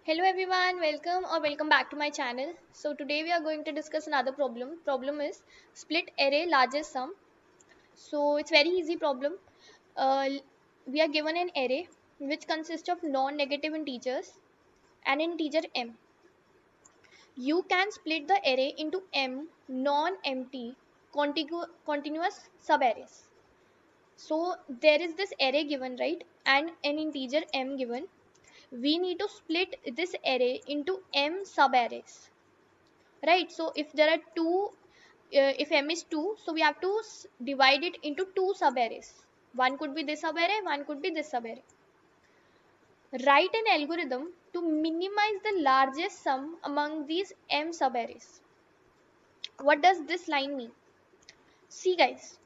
Hello everyone, welcome back to my channel. So today we are going to discuss another problem. Problem is split array largest sum. So it's very easy problem. Uh, we are given an array which consists of non-negative integers and integer m. You can split the array into m non-empty continuous subarrays. So there is this array given, right, and an integer m given. We need to split this array into m subarrays, right? So if there are if m is 2, so we have to divide it into two subarrays. One could be this subarray, one could be this subarray. Write an algorithm to minimize the largest sum among these m subarrays. What does this line mean? See guys,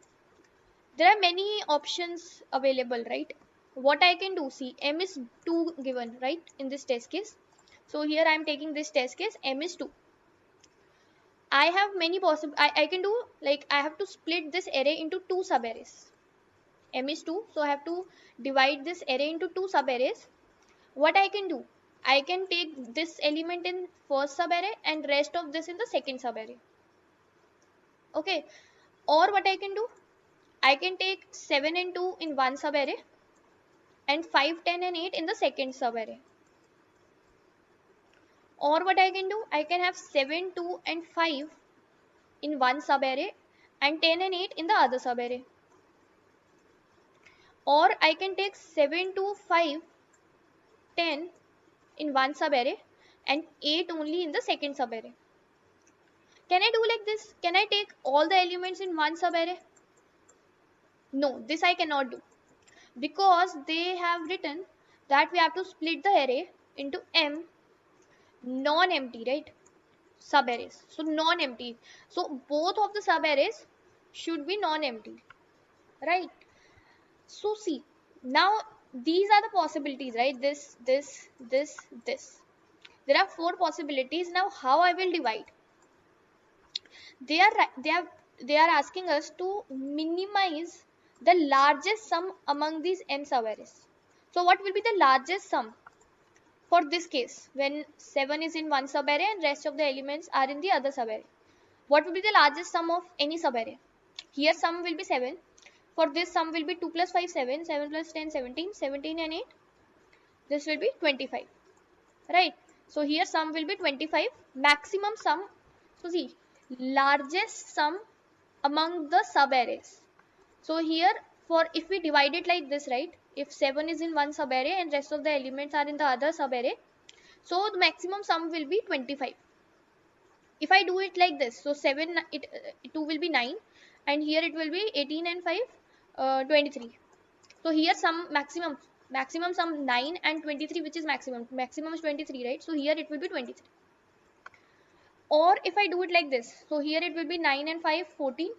there are many options available, right? What I can do, see, m is 2 given, right, in this test case. So here I am taking this test case, m is 2. I have many possible, I can do, like, I have to split this array into two subarrays. M is 2, so I have to divide this array into two subarrays. What I can do, I can take this element in first subarray and rest of this in the second subarray. Okay, or what I can do, I can take 7 and 2 in one subarray and 5, 10 and 8 in the second subarray. Or what I can do, I can have 7, 2 and 5 in one subarray and 10 and 8 in the other subarray. Or I can take 7 to 5, 10 in one subarray and 8 only in the second subarray. Can I do like this? Can I take all the elements in one subarray? No, this I cannot do, because they have written that we have to split the array into m non-empty, right, subarrays. So non-empty. So both of the subarrays should be non-empty, right? So see, now these are the possibilities, right? This. There are four possibilities. Now how I will divide? They are they are they are asking us to minimize the largest sum among these m subarrays. So what will be the largest sum for this case when 7 is in one subarray and rest of the elements are in the other subarray? What will be the largest sum of any subarray? Here sum will be 7. For this sum will be 2 plus 5 7, 7 plus 10 17, 17 and 8. This will be 25. Right, so here sum will be 25, maximum sum. So see, largest sum among the subarrays. So here, for if we divide it like this, right, if 7 is in one subarray and rest of the elements are in the other subarray, so the maximum sum will be 25. If I do it like this, so 7 2 will be 9 and here it will be 18 and 5 23. So here some maximum sum 9 and 23, which is maximum is 23, right? So here it will be 23. Or if I do it like this, so here it will be 9 and 5 14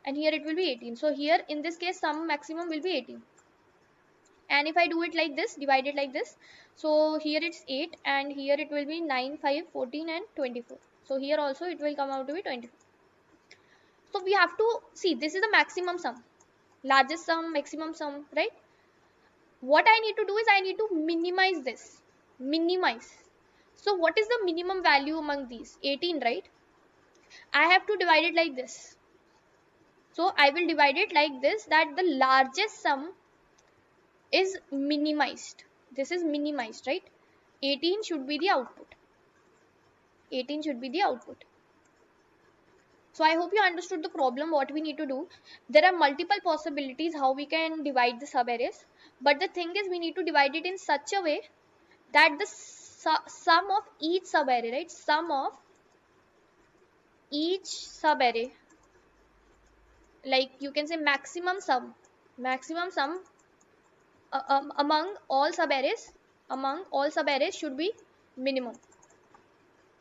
and here it will be 18. So here in this case sum maximum will be 18. And if I do it like this, divide it like this, so here it's 8 and here it will be 9 5 14 and 24. So here also it will come out to be 24. So we have to see, this is the maximum sum, largest sum, maximum sum, right? What I need to do is I need to minimize this. Minimize. So what is the minimum value among these? 18, right? I have to divide it like this. So I will divide it like this, that the largest sum is minimized. This is minimized, right? 18 should be the output. 18 should be the output. So I hope you understood the problem, what we need to do. There are multiple possibilities how we can divide the subarrays. But the thing is, we need to divide it in such a way that the sum of each subarray, right? Sum of each subarray, like you can say maximum sum among all subarrays should be minimum.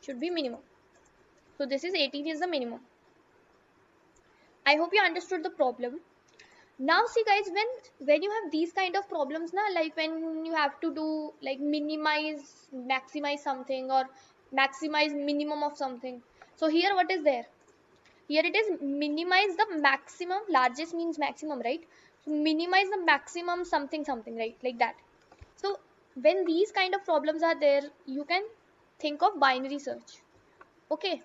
Should be minimum. So this is 18 is the minimum. I hope you understood the problem. Now see guys, when you have these kind of problems now, like when you have to do like minimize, maximize something or maximize minimum of something. So here what is there? Here it is minimize the maximum, largest means maximum, right? So minimize the maximum something something, right? Like that. So when these kind of problems are there, you can think of binary search. Okay,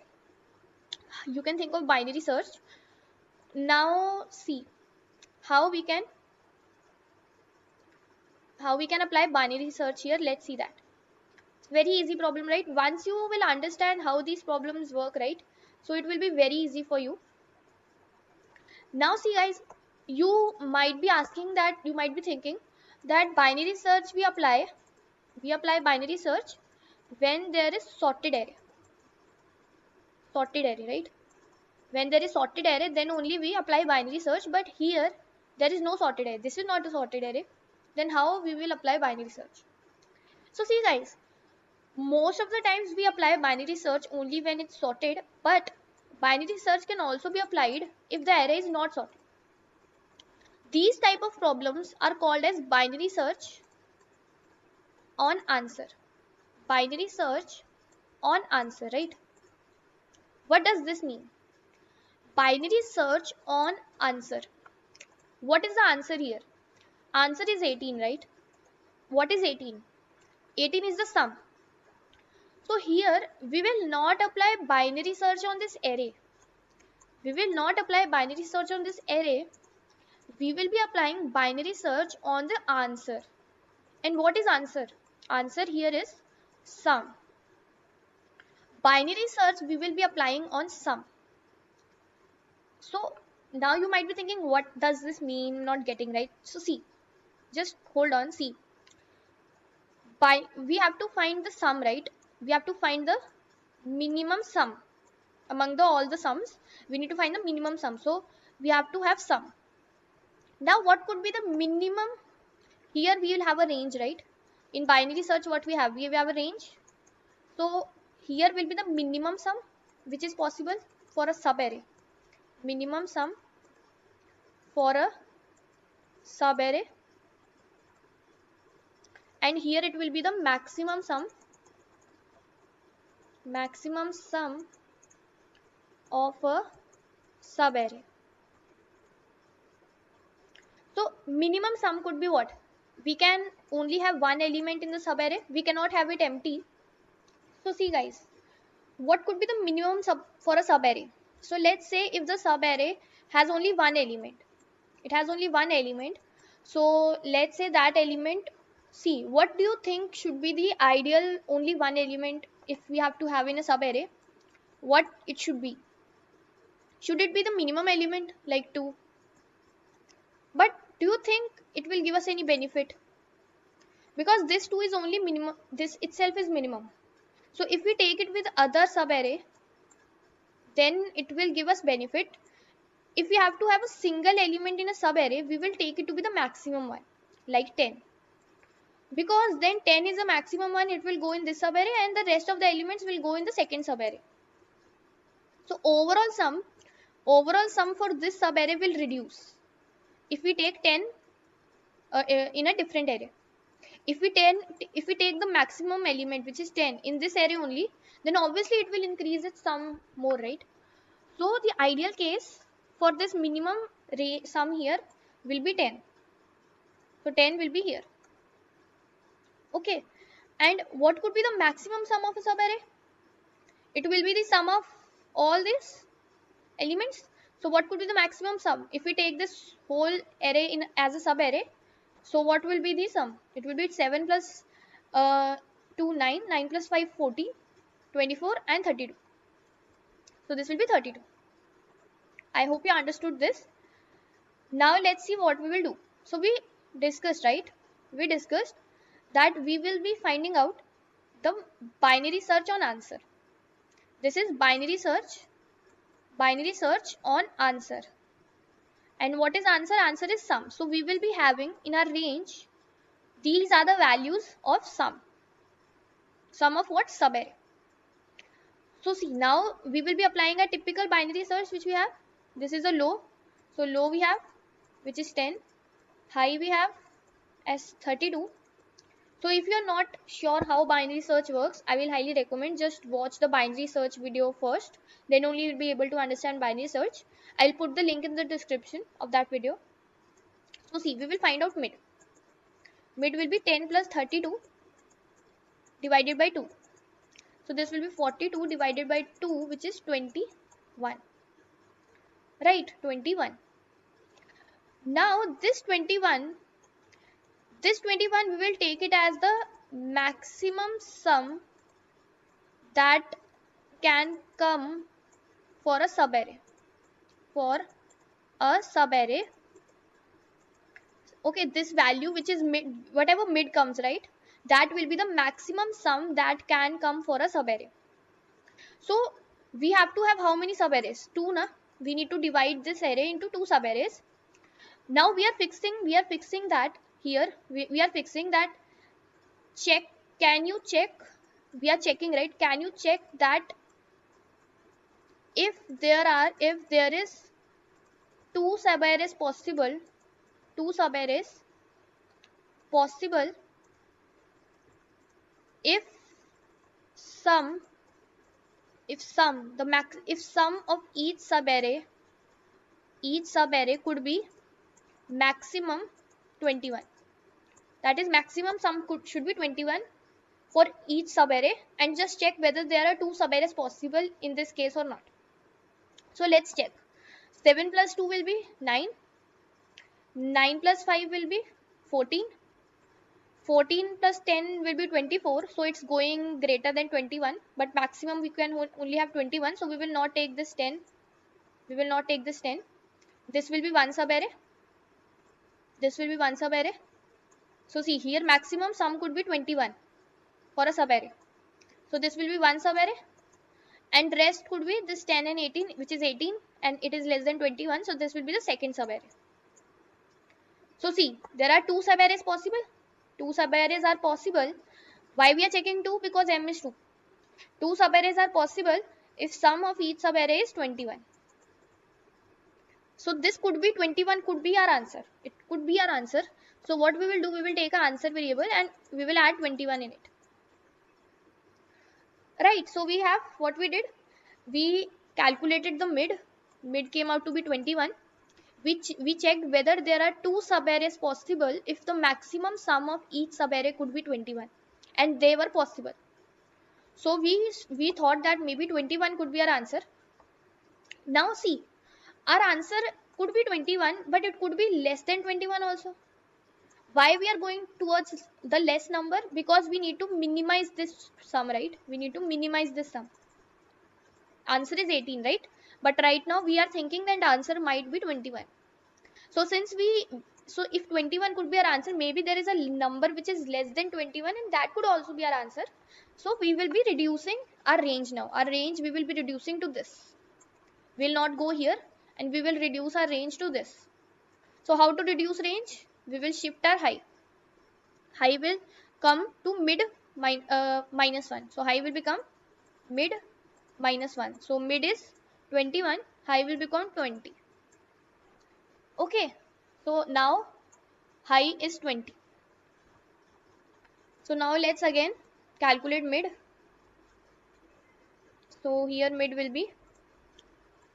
you can think of binary search. Now see how we can apply binary search here. Let's see that. Very easy problem, right? Once you will understand how these problems work, right, so it will be very easy for you. Now see guys, you might be asking that, you might be thinking that binary search we apply binary search when there is sorted array, right? When there is sorted array, then only we apply binary search. But here there is no sorted array, this is not a sorted array, then how we will apply binary search? So see guys, most of the times we apply binary search only when it's sorted, but binary search can also be applied if the array is not sorted. These type of problems are called as binary search on answer. Binary search on answer, right? What does this mean? Binary search on answer. What is the answer here? Answer is 18, right? What is 18? 18 is the sum. So here we will not apply binary search on this array. We will not apply binary search on this array. We will be applying binary search on the answer. And what is answer? Answer here is sum. Binary search we will be applying on sum. So now you might be thinking, what does this mean? Not getting, right? So see, just hold on, see. We have to find the sum, right? We have to find the minimum sum among all the sums. We need to find the minimum sum. So we have to have sum. Now what could be the minimum? Here we will have a range, right? In binary search what we have? We have a range. So here will be the minimum sum which is possible for a sub-array. Minimum sum for a sub-array. And here it will be the maximum sum of a sub-array. So minimum sum could be what? We can only have one element in the sub-array. We cannot have it empty. So see guys, what could be the minimum for a sub-array? So let's say if the sub-array has only one element. It has only one element. So let's say that element, see, what do you think should be the ideal only one element if we have to have in a sub-array? What it should be? Should it be the minimum element like 2? But do you think it will give us any benefit? Because this 2 is only minimum, this itself is minimum. So if we take it with other sub-array, then it will give us benefit. If we have to have a single element in a sub-array, we will take it to be the maximum one, like 10. Because then 10 is the maximum one, it will go in this sub-array and the rest of the elements will go in the second sub-array. So overall sum for this sub-array will reduce if we take 10 in a different array. If we take the maximum element which is 10 in this array only, then obviously it will increase its sum more, right? So the ideal case for this minimum sum here will be 10. So 10 will be here. Okay. And what could be the maximum sum of a sub-array? It will be the sum of all these elements. So what could be the maximum sum? If we take this whole array as a sub-array, so what will be the sum? It will be 7 plus 2, 9, 9 plus 5, 40, 24 and 32. So this will be 32. I hope you understood this. Now let's see what we will do. So we discussed, right? We discussed that we will be finding out the binary search on answer. This is binary search on answer. And what is answer? Answer is sum. So we will be having in our range, these are the values of sum. Sum of what? Sub-array. So see, now we will be applying a typical binary search which we have. This is a low. So low we have which is 10. High we have as 32. So if you are not sure how binary search works, I will highly recommend just watch the binary search video first. Then only you will be able to understand binary search. I will put the link in the description of that video. So see, we will find out mid. Mid will be 10 plus 32. divided by 2. So this will be 42 divided by 2, which is 21. Right, 21. Now this 21 we will take it as the maximum sum that can come for a subarray. For a subarray, okay, this value which is mid, whatever mid comes, right, that will be the maximum sum that can come for a subarray. So we have to have how many subarrays? 2, na? We need to divide this array into 2 subarrays. Now we are fixing that here. We are fixing that check. Can you check? We are checking, right? Can you check that if there is 2 subarrays possible, 2 subarrays possible if sum if sum of each subarray could be maximum 21. That is, maximum sum should be 21 for each subarray, and just check whether there are 2 subarrays possible in this case or not. So let's check. 7 plus 2 will be 9. 9 plus 5 will be 14. 14 plus 10 will be 24. So it's going greater than 21. But maximum we can only have 21. So we will not take this 10. We will not take this 10. This will be one subarray. This will be one subarray. So see, here maximum sum could be 21 for a subarray. So this will be one subarray. And rest could be this 10 and 18, which is 18, and it is less than 21. So this will be the second subarray. So see, there are 2 subarrays possible. 2 subarrays are possible. Why we are checking 2? Because m is 2. 2 subarrays are possible if sum of each subarray is 21. So this could be 21, could be our answer. It could be our answer. So what we will do, we will take an answer variable and we will add 21 in it. Right, so we have what we did. We calculated the mid. Mid came out to be 21. We checked whether there are 2 subarrays possible if the maximum sum of each subarray could be 21. And they were possible. So we thought that maybe 21 could be our answer. Now see, our answer could be 21, but it could be less than 21 also. Why we are going towards the less number? Because we need to minimize this sum, right? We need to minimize this sum. Answer is 18, right? But right now we are thinking that answer might be 21. So if 21 could be our answer, maybe there is a number which is less than 21 and that could also be our answer. So we will be reducing our range now. Our range we will be reducing to this. We will not go here and we will reduce our range to this. So how to reduce range? We will shift our high. High will come to mid minus 1. So high will become mid minus 1. So mid is 21. High will become 20. Okay. So now high is 20. So now let's again calculate mid. So here mid will be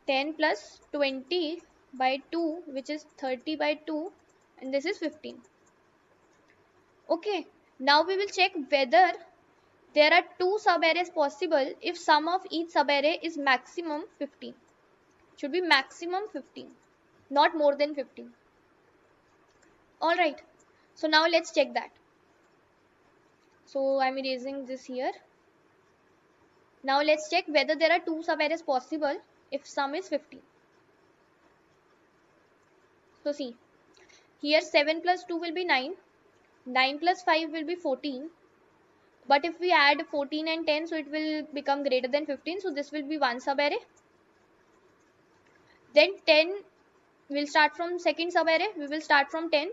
10 plus 20 by 2, which is 30 by 2, and this is 15. Okay, now we will check whether there are 2 subarrays possible if sum of each subarray is maximum 15. Should be maximum 15, not more than 15. Alright, so now let's check that. So I'm erasing this here. Now let's check whether there are 2 subarrays possible if sum is 15. So see, here 7 plus 2 will be 9. 9 plus 5 will be 14. But if we add 14 and 10, so it will become greater than 15. So this will be one subarray. Then 10 will start from second subarray. We will start from 10.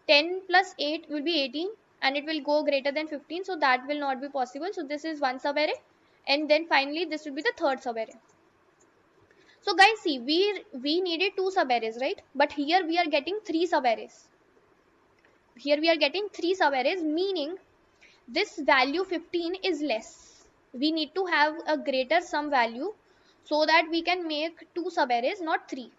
10 plus 8 will be 18 and it will go greater than 15. So that will not be possible. So this is one subarray. And then finally this will be the third subarray. So guys, see, we needed 2 subarrays, right? But here we are getting 3 subarrays. Here we are getting 3 subarrays, meaning this value 15 is less. We need to have a greater sum value so that we can make 2 subarrays, not 3.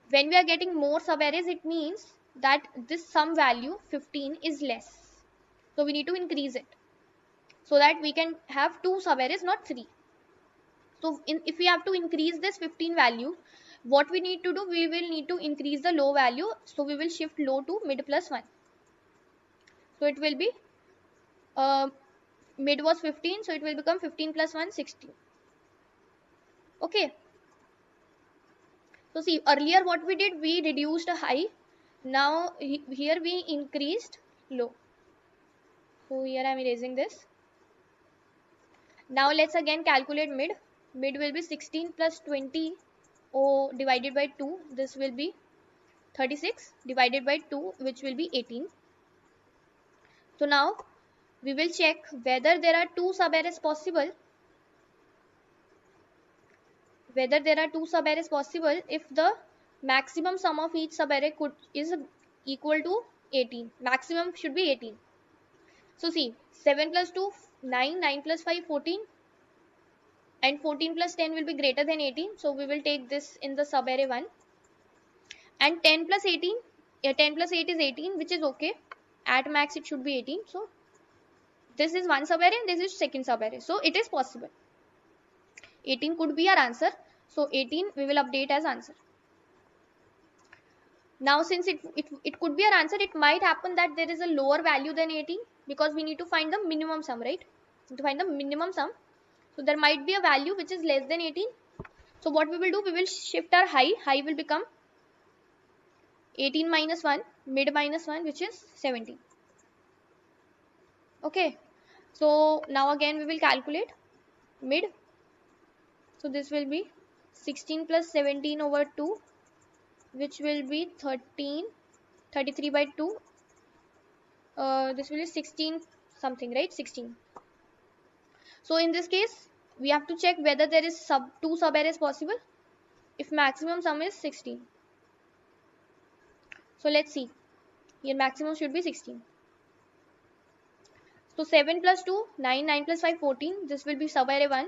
When we are getting more subarrays, it means that this sum value 15 is less. So we need to increase it. so that we can have 2 subarrays, not 3. So if we have to increase this 15 value, what we need to do, we will need to increase the low value. So we will shift low to mid plus 1. So it will be mid was 15, so it will become 15 plus 1, 16. Okay. So see, earlier what we did, we reduced a high. Now here we increased low. So here I am erasing this. Now let's again calculate mid. Mid will be 16 plus 20 divided by 2. This will be 36 divided by 2, which will be 18. So now we will check whether there are 2 subarrays possible. Whether there are 2 subarrays possible if the maximum sum of each subarray is equal to 18. Maximum should be 18. So see, 7 plus 2, 9, 9 plus 5, 14, and 14 plus 10 will be greater than 18. So we will take this in the subarray 1. And 10 plus 18, 10 plus 8 is 18, which is okay. At max it should be 18. So this is one subarray and this is second subarray. So it is possible. 18 could be our answer. So 18 we will update as answer. Now since it could be our answer, it might happen that there is a lower value than 18 because we need to find the minimum sum, right? To find the minimum sum. So there might be a value which is less than 18. So what we will do, we will shift our high. High will become 18 minus 1, mid minus 1, which is 17. Okay. So now again we will calculate mid. So this will be 16 plus 17 over 2, which will be 13, 33 by 2. This will be 16 something, right? 16. So in this case, we have to check whether there is 2 subarrays possible. If maximum sum is 16. So let's see. Here maximum should be 16. So 7 plus 2, 9, 9 plus 5, 14. This will be subarray 1.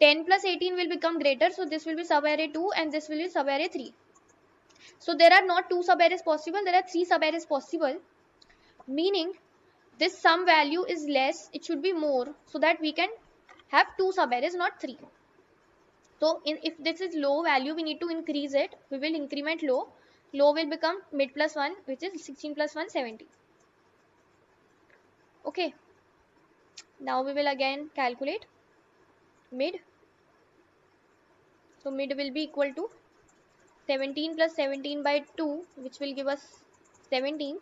10 plus 18 will become greater. So this will be subarray 2 and this will be subarray 3. So there are not 2 subarrays possible. There are 3 subarrays possible. Meaning this sum value is less. It should be more so that we can have 2 subarrays, not 3. So if this is low value, we need to increase it. We will increment low. Low will become mid plus 1, which is 16 plus 1, 17. Okay. Now we will again calculate mid. So mid will be equal to 17 plus 17 by 2, which will give us 17.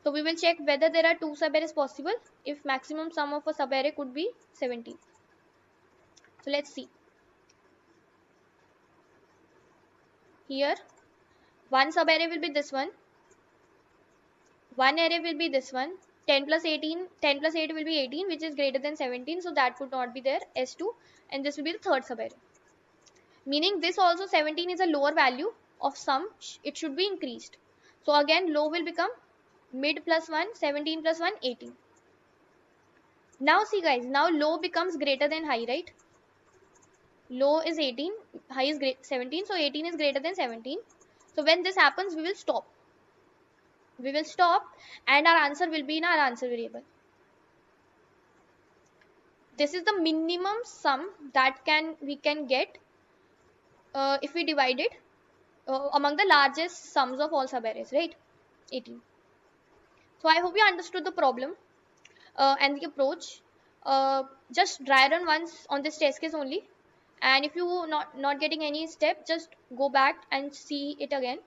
So we will check whether there are 2 subarrays possible if maximum sum of a subarray could be 17. So let's see. Here one subarray will be this one. One array will be this one. 10 plus 18, 10 plus 8 will be 18, which is greater than 17. So that would not be there, S2. And this will be the third subarray. Meaning this also 17 is a lower value of sum. It should be increased. So again low will become mid plus 1, 17 plus 1, 18. Now see guys, now low becomes greater than high, right? Low is 18, high is 17. So 18 is greater than 17. So when this happens, we will stop. We will stop and our answer will be in our answer variable. This is the minimum sum that we can get if we divide it among the largest sums of all subarrays, right? 18. So I hope you understood the problem and the approach. Just try run once on this test case only, and if you not getting any step, just go back and see it again.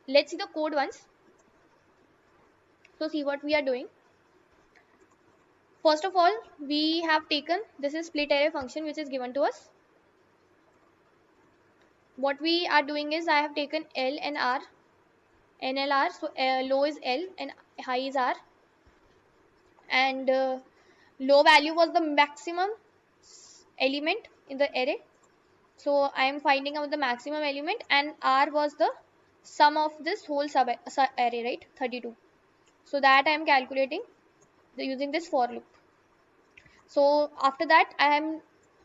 Let's see the code once. So see what we are doing. First of all, we have taken, this is split array function which is given to us. What we are doing is I have taken L and R, NLR, so low is L and high is R, and low value was the maximum element in the array. So I am finding out the maximum element, and R was the sum of this whole sub array, right? 32. So that I am calculating using this for loop. So after that I am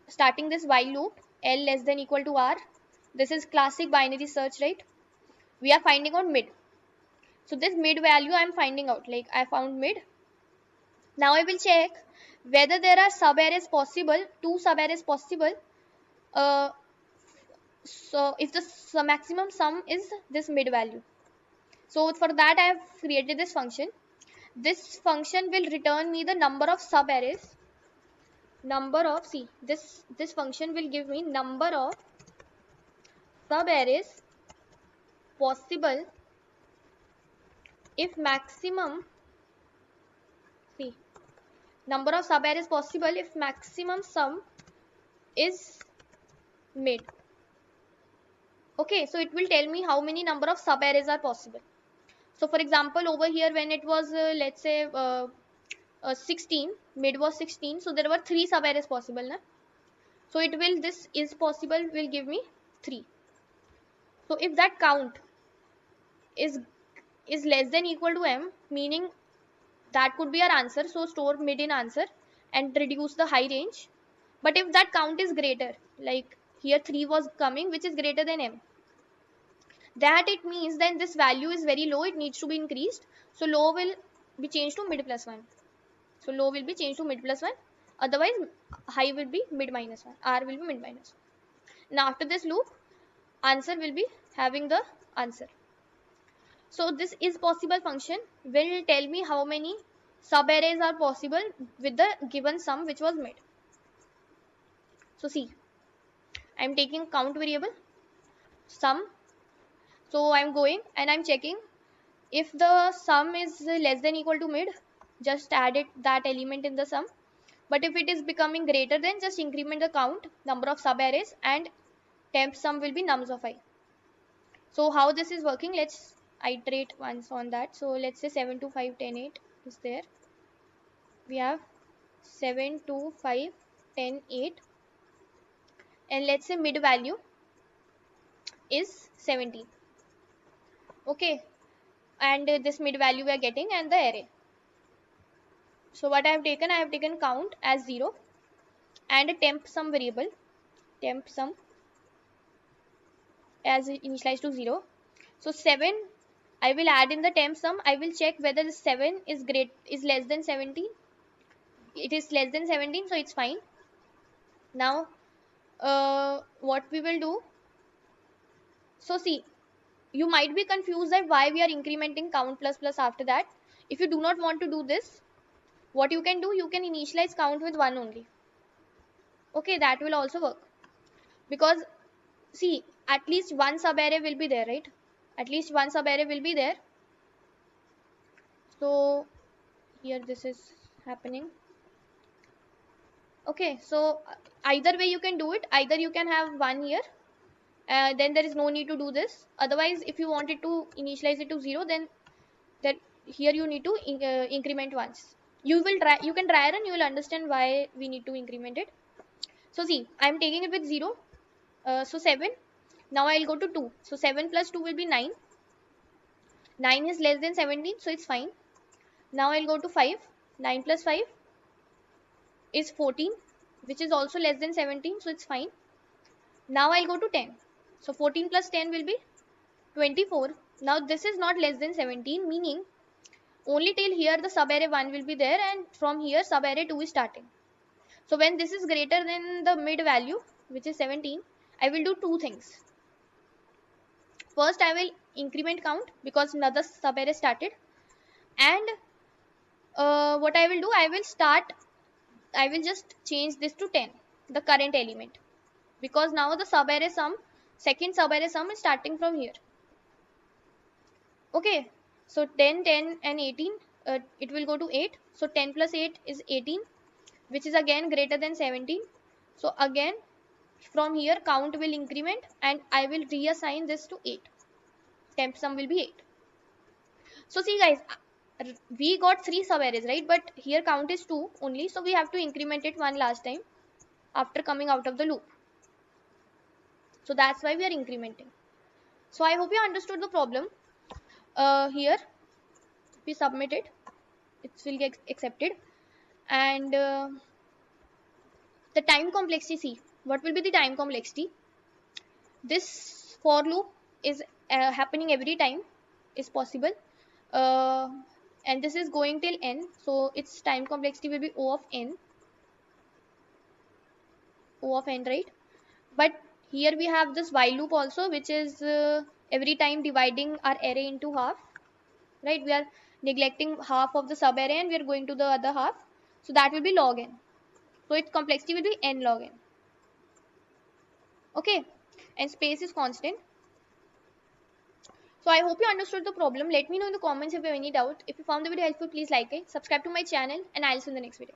starting this while loop, L less than equal to R. This is classic binary search, right? We are finding out mid. So this mid value I am finding out, like I found mid. Now I will check whether there are sub-arrays possible, two sub-arrays possible. Uh, so if the maximum sum is this mid value. So for that I have created this function. This function will return me the number of sub-arrays. This function will give me number of sub-arrays possible if maximum, see, number of sub-arrays possible if maximum sum is mid. Okay, so it will tell me how many number of sub-arrays are possible. So for example, over here when it was let's say 16, mid was 16, so there were 3 sub-arrays possible, na? So it will, this is possible will give me 3. So if that count is less than equal to m, meaning that could be our answer, so store mid in answer and reduce the high range. But if that count is greater, like here 3 was coming, which is greater than m, that it means then this value is very low, it needs to be increased. So low will be changed to mid plus 1. So low will be changed to mid plus 1, otherwise high will be mid minus 1, r will be mid minus 1. Now after this loop, answer will be having the answer. So this is possible function will tell me how many sub arrays are possible with the given sum which was made. So see, I am taking count variable sum. So I am going and I am checking if the sum is less than equal to mid, just add it, that element in the sum. But if it is becoming greater than, just increment the count, number of sub arrays, and temp sum will be nums of I. So how this is working, let's iterate once on that. So let's say 7 2 5 10 8 is there. We have 7 2 5 10 8, and let's say mid value is 17. Okay, and this mid value we are getting and the array. So what I have taken count as 0 and a temp sum variable, temp sum as initialized to 0. So 7 I will add in the temp sum. I will check whether the 7 is less than 17. It is less than 17, so it's fine. Now what we will do, so see, you might be confused that why we are incrementing count plus plus after that. If you do not want to do this, what you can do, you can initialize count with 1 only. Okay, that will also work, because see, at least one sub array will be there, right? At least one sub array will be there. So here this is happening. Okay, so either way you can do it. Either you can have 1 here, then there is no need to do this. Otherwise, if you wanted to initialize it to 0, then here you need to increment once. You can try and you will understand why we need to increment it. So see, I am taking it with 0. So 7. Now I will go to 2. So 7 plus 2 will be 9. 9 is less than 17, so it's fine. Now I will go to 5. 9 plus 5 is 14, which is also less than 17, so it's fine. Now I'll go to 10. So 14 plus 10 will be 24. Now this is not less than 17, meaning only till here the subarray 1 will be there, and from here subarray 2 is starting. So when this is greater than the mid value, which is 17, I will do two things. First, I will increment count because another subarray started, and what I will do, I will just change this to 10, the current element, because now the subarray sum, second subarray sum is starting from here. Okay, so 10, 10 and 18, it will go to 8. So 10 plus 8 is 18, which is again greater than 17. So again from here count will increment and I will reassign this to 8. Temp sum will be 8. So see guys, we got 3 subarrays, right? But here count is 2 only, so we have to increment it one last time after coming out of the loop. So that's why we are incrementing. So I hope you understood the problem. Here we submit it, it will get accepted, and the time complexity, see what will be the time complexity. This for loop is happening every time, is possible, and this is going till n, so its time complexity will be O of n, right? But here we have this while loop also, which is every time dividing our array into half, right? We are neglecting half of the sub array and we are going to the other half, so that will be log n, so its complexity will be n log n. Okay, and space is constant. So I hope you understood the problem. Let me know in the comments if you have any doubt. If you found the video helpful, please like it, subscribe to my channel, and I'll see you in the next video.